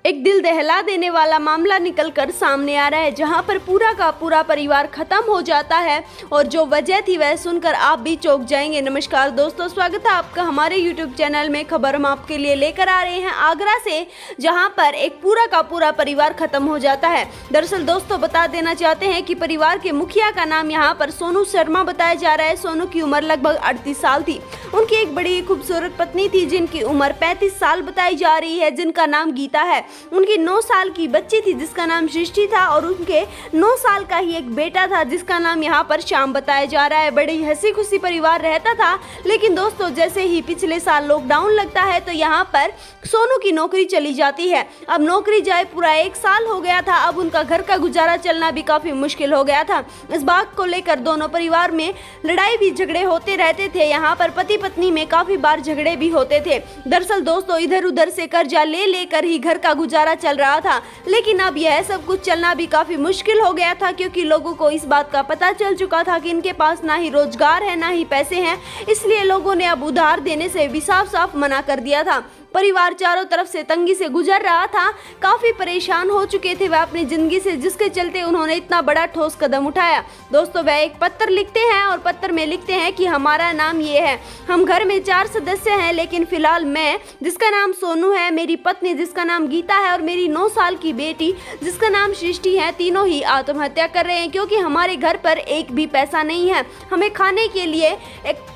एक दिल दहला देने वाला मामला निकलकर सामने आ रहा है, जहां पर पूरा का पूरा परिवार खत्म हो जाता है और जो वजह थी वह सुनकर आप भी चौंक जाएंगे। नमस्कार दोस्तों, स्वागत है आपका हमारे YouTube चैनल में। खबर हम आपके लिए लेकर आ रहे हैं आगरा से, जहां पर एक पूरा का पूरा परिवार खत्म हो जाता है। दरअसल दोस्तों बता देना चाहते हैं कि परिवार के मुखिया का नाम यहां पर सोनू शर्मा बताया जा रहा है। सोनू की उम्र लगभग 38 साल थी। उनकी एक बड़ी खूबसूरत पत्नी थी जिनकी उम्र 35 साल बताई जा रही है, जिनका नाम गीता है। उनकी 9 साल की बच्ची थी जिसका नाम सृष्टि था और उनके 9 साल का ही एक बेटा था जिसका नाम यहाँ पर श्याम बताया जा रहा है। बड़ी हंसी खुशी परिवार रहता था, लेकिन दोस्तों जैसे ही पिछले साल लॉकडाउन लगता है तो यहाँ पर सोनू की नौकरी चली जाती है। अब नौकरी जाए पूरा 1 साल हो गया था। अब उनका घर का गुजारा चलना भी काफी मुश्किल हो गया था। इस बात को लेकर दोनों परिवार में लड़ाई भी झगड़े होते रहते थे। यहाँ पर पति पत्नी में काफी बार झगड़े भी होते थे। दरअसल दोस्तों इधर उधर से कर्जा ले लेकर ही घर का गुजारा चल रहा था, लेकिन अब यह सब कुछ चलना भी काफी मुश्किल हो गया था, क्योंकि लोगों को इस बात का पता चल चुका था कि इनके पास ना ही रोजगार है ना ही पैसे हैं। इसलिए लोगों ने अब उधार देने से भी साफ साफ मना कर दिया था। परिवार चारों तरफ से तंगी से गुजर रहा था, काफी परेशान हो चुके थे वह अपनी जिंदगी से, जिसके चलते उन्होंने इतना बड़ा ठोस कदम उठाया। दोस्तों वह एक पत्र लिखते हैं और पत्र में लिखते हैं कि हमारा नाम ये है, हम घर में 4 सदस्य हैं, लेकिन फिलहाल मैं जिसका नाम सोनू है, मेरी पत्नी जिसका नाम गीता है और मेरी 9 साल की बेटी जिसका नाम सृष्टि है, तीनों ही आत्महत्या कर रहे हैं, क्योंकि हमारे घर पर एक भी पैसा नहीं है। हमें खाने के लिए एक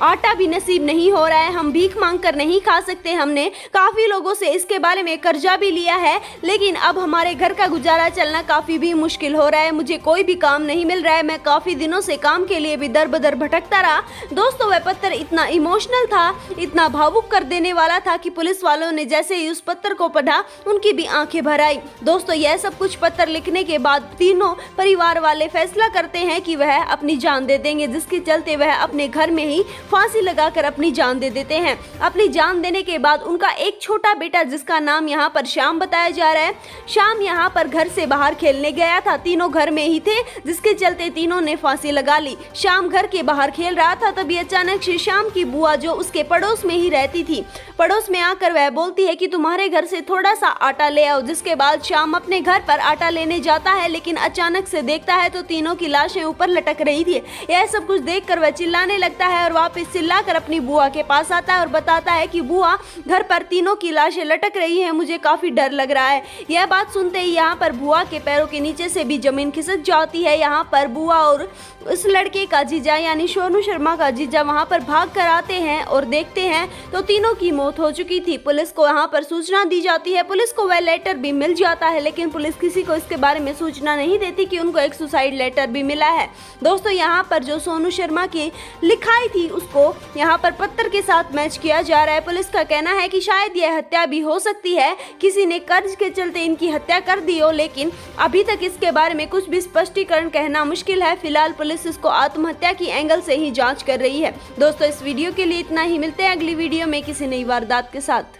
आटा भी नसीब नहीं हो रहा है, हम भीख मांग कर नहीं खा सकते। हमने काफ़ी लोगों से इसके बारे में कर्जा भी लिया है, लेकिन अब हमारे घर का गुजारा चलना काफ़ी भी मुश्किल हो रहा है। मुझे कोई भी काम नहीं मिल रहा है। मैं काफ़ी दिनों से काम के लिए भी दर बदर भटकता रहा। दोस्तों वह पत्र इतना इमोशनल था, इतना भावुक कर देने वाला था कि पुलिस वालों ने जैसे ही उस पत्र को पढ़ा उनकी भी आंखें भर आई। दोस्तों यह सब कुछ पत्र लिखने के बाद तीनों परिवार वाले फैसला करते हैं कि वह अपनी जान दे देंगे, जिसके चलते वह अपने घर में ही फांसी लगाकर अपनी जान दे देते हैं। अपनी जान देने के बाद उनका एक छोटा बेटा जिसका नाम यहाँ पर श्याम बताया जा रहा है, श्याम यहाँ पर घर से बाहर खेलने गया था। तीनों घर में ही थे, जिसके चलते तीनों ने फांसी लगा ली। श्याम घर के बाहर खेल रहा था, तभी अचानक से श्याम की बुआ जो उसके पड़ोस में ही रहती थी, पड़ोस में आकर वह बोलती है कि तुम्हारे घर से थोड़ा सा आटा ले आओ। जिसके बाद श्याम अपने घर पर आटा लेने जाता है, लेकिन अचानक से देखता है तो तीनों की लाशें ऊपर लटक रही थी। यह सब कुछ देखकर वह चिल्लाने लगता है और वापस चिल्लाकर अपनी बुआ के पास आता है और बताता है कि बुआ घर पर तीनों की लाशें लटक रही हैं, मुझे काफी डर लग रहा है। यह बात सुनते ही यहाँ पर बुआ के पैरों के नीचे से भी जमीन खिसक जाती है। यहाँ पर बुआ और उस लड़के का जीजा यानी सोनू शर्मा का जीजा वहाँ पर भाग कर आते हैं और देखते हैं तो तीनों की मौत हो चुकी थी। पुलिस को यहाँ पर सूचना दी जाती है। पुलिस को वह लेटर भी मिल जाता है, लेकिन पुलिस किसी को इसके बारे में सूचना नहीं देती कि उनको एक सुसाइड लेटर भी मिला है। दोस्तों यहाँ पर जो सोनू शर्मा की लिखाई थी उसको यहाँ पर पत्र के साथ मैच किया जा रहा है। पुलिस का कहना है कि शायद यह हत्या भी हो सकती है, किसी ने कर्ज के चलते इनकी हत्या कर दी हो, लेकिन अभी तक इसके बारे में कुछ भी स्पष्टीकरण कहना मुश्किल है। फिलहाल पुलिस इसको आत्महत्या की एंगल से ही जांच कर रही है। दोस्तों इस वीडियो के लिए इतना ही, मिलते हैं अगली वीडियो में किसी नई वारदात के साथ।